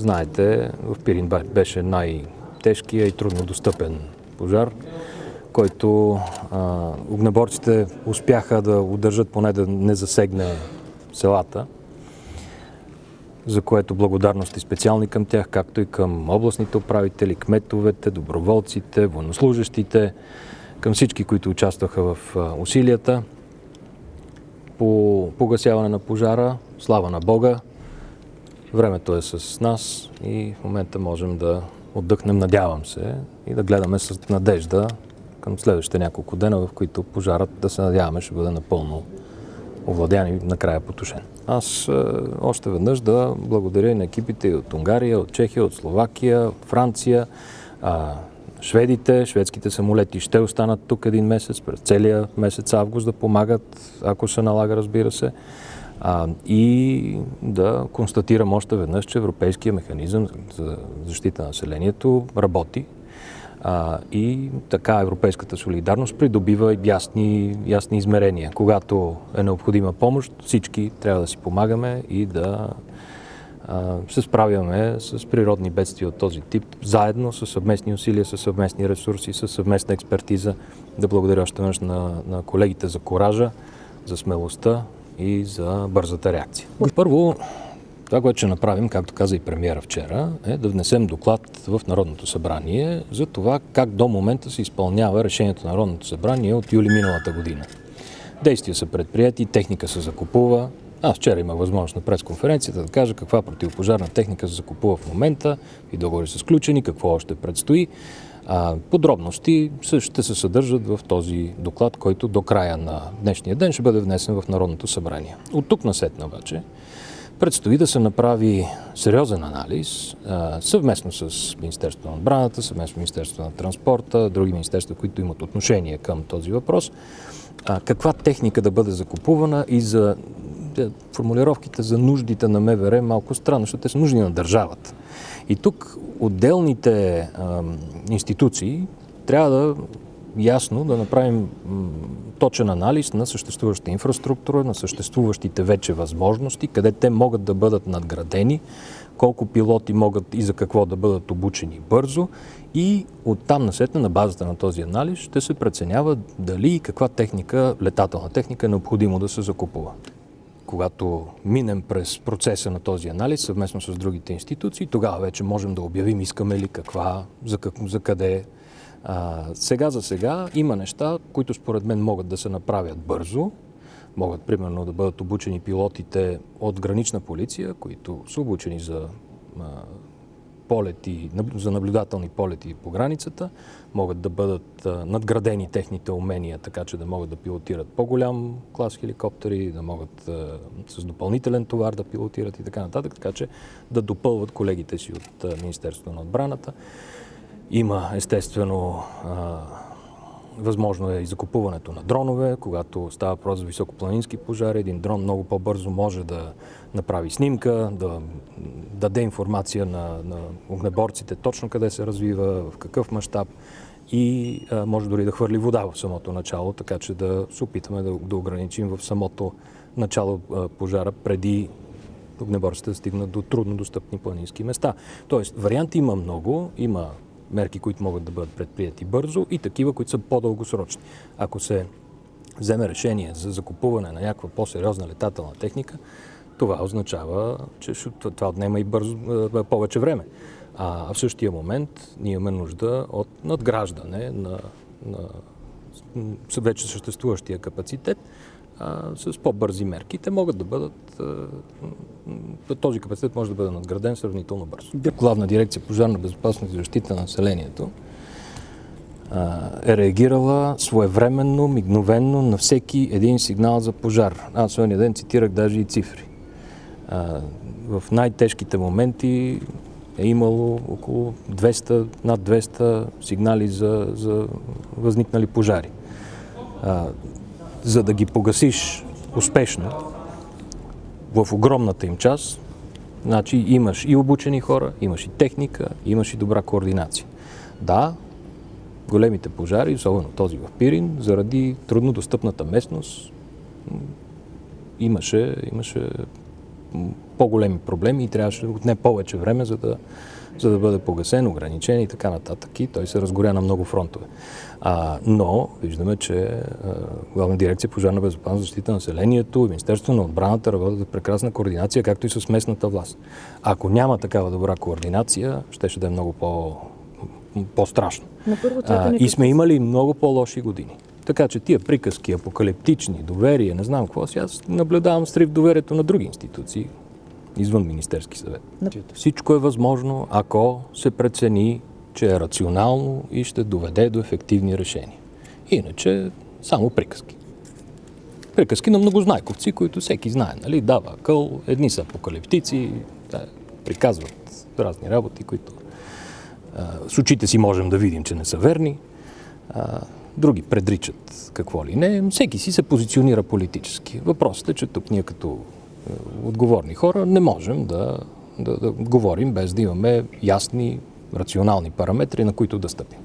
знаете, в Пирин беше най-тежкия и труднодостъпен пожар, който огнеборците успяха да удържат, поне да не засегне селата, за което благодарности специални към тях, както и към областните управители, кметовете, доброволците, военнослужещите, към всички, които участваха в усилията по погасяване на пожара. Слава на Бога! Времето е с нас и в момента можем да отдъхнем, надявам се, и да гледаме с надежда към следващите няколко дена, в които пожарът, да се надяваме, ще бъде напълно овладян и накрая потушен. Аз още веднъж да благодаря и на екипите и от Унгария, от Чехия, от Словакия, от Франция, шведите, шведските самолети ще останат тук един месец, през целия месец август да помагат, ако се налага, разбира се. И да констатирам още веднъж, че Европейския механизъм за защита на населението работи и така европейската солидарност придобива ясни измерения. Когато е необходима помощ, всички трябва да си помагаме и да се справяме с природни бедствия от този тип, заедно с съвместни усилия, с съвместни ресурси, с съвместна експертиза. Да благодаря още веднъж на колегите за коража, за смелостта и за бързата реакция. Първо, това, което ще направим, както каза и премиера вчера, е да внесем доклад в Народното събрание за това как до момента се изпълнява решението на Народното събрание от юли миналата година. Действия са предприяти, техника се закупува. Аз вчера имах възможност на пресконференцията да кажа каква противопожарна техника се закупува в момента и договори са сключени, какво още предстои. Подробности ще се съдържат в този доклад, който до края на днешния ден ще бъде внесен в Народното събрание. От тук насетне обаче предстои да се направи сериозен анализ съвместно с Министерството на отбраната, съвместно с Министерството на транспорта, други министерства, които имат отношение към този въпрос, каква техника да бъде закупувана и за формулировките за нуждите на МВР малко странно, защото те са нужни на държавата. И тук отделните институции трябва да ясно да направим точен анализ на съществуващата инфраструктура, на съществуващите вече възможности, къде те могат да бъдат надградени, колко пилоти могат и за какво да бъдат обучени бързо и оттам насетне на базата на този анализ ще се преценява дали и каква техника, летателна техника е необходимо да се закупува. Когато минем през процеса на този анализ, съвместно с другите институции, тогава вече можем да обявим искаме ли каква, за къде. Сега за сега има неща, които според мен могат да се направят бързо. Могат примерно да бъдат обучени пилотите от гранична полиция, които са обучени за полети, за наблюдателни полети по границата. Могат да бъдат надградени техните умения, така че да могат да пилотират по-голям клас хеликоптери, да могат с допълнителен товар да пилотират и така нататък, така че да допълват колегите си от Министерството на отбраната. Има естествено възможно е и закупуването на дронове, когато става въпрос за високопланински пожари. Един дрон много по-бързо може да направи снимка, да даде информация на огнеборците точно къде се развива, в какъв мащаб и може дори да хвърли вода в самото начало, така че да се опитаме да ограничим в самото начало пожара, преди огнеборците да стигнат до трудно достъпни планински места. Тоест, варианти има много, има мерки, които могат да бъдат предприяти бързо и такива, които са по-дългосрочни. Ако се вземе решение за закупуване на някаква по-сериозна летателна техника, това означава, че това отнема и повече време. А в същия момент ние имаме нужда от надграждане на вече съществуващия капацитет с по-бързи мерки. Те могат да бъдат, този капацитет може да бъде надграден сравнително бързо. Главна дирекция пожарна безопасност и защита на населението е реагирала своевременно, мигновенно на всеки един сигнал за пожар. Аз сегодня ден цитирах даже и цифри. В най-тежките моменти е имало около 200, над 200 сигнали за възникнали пожари. За да ги погасиш успешно, в огромната им част, значи имаш и обучени хора, имаш и техника, имаш и добра координация. Да, големите пожари, особено този в Пирин, заради труднодостъпната местност, имаше по-големи проблеми и трябваше да отне повече време, за да бъде погасен, ограничен и така нататък. И той се разгоря на много фронтове. Но виждаме, че Главна дирекция пожарна безопасност, защита на населението, Министерството на отбраната работят за прекрасна координация, както и с местната власт. Ако няма такава добра координация, ще да е много по-страшно. И сме имали много по-лоши години. Така че тия приказки, апокалиптични, доверие, не знам какво, аз наблюдавам срив доверието на други институции, извън Министерски съвет. Всичко е възможно, ако се прецени, че е рационално и ще доведе до ефективни решения. Иначе само приказки. Приказки на многознайковци, които всеки знае, нали? Дава акъл, едни са апокалиптици, приказват разни работи, които с очите си можем да видим, че не са верни. Други предричат какво ли не. Всеки си се позиционира политически. Въпросът е, че тук ние като отговорни хора не можем да говорим без да имаме ясни, рационални параметри, на които да стъпим.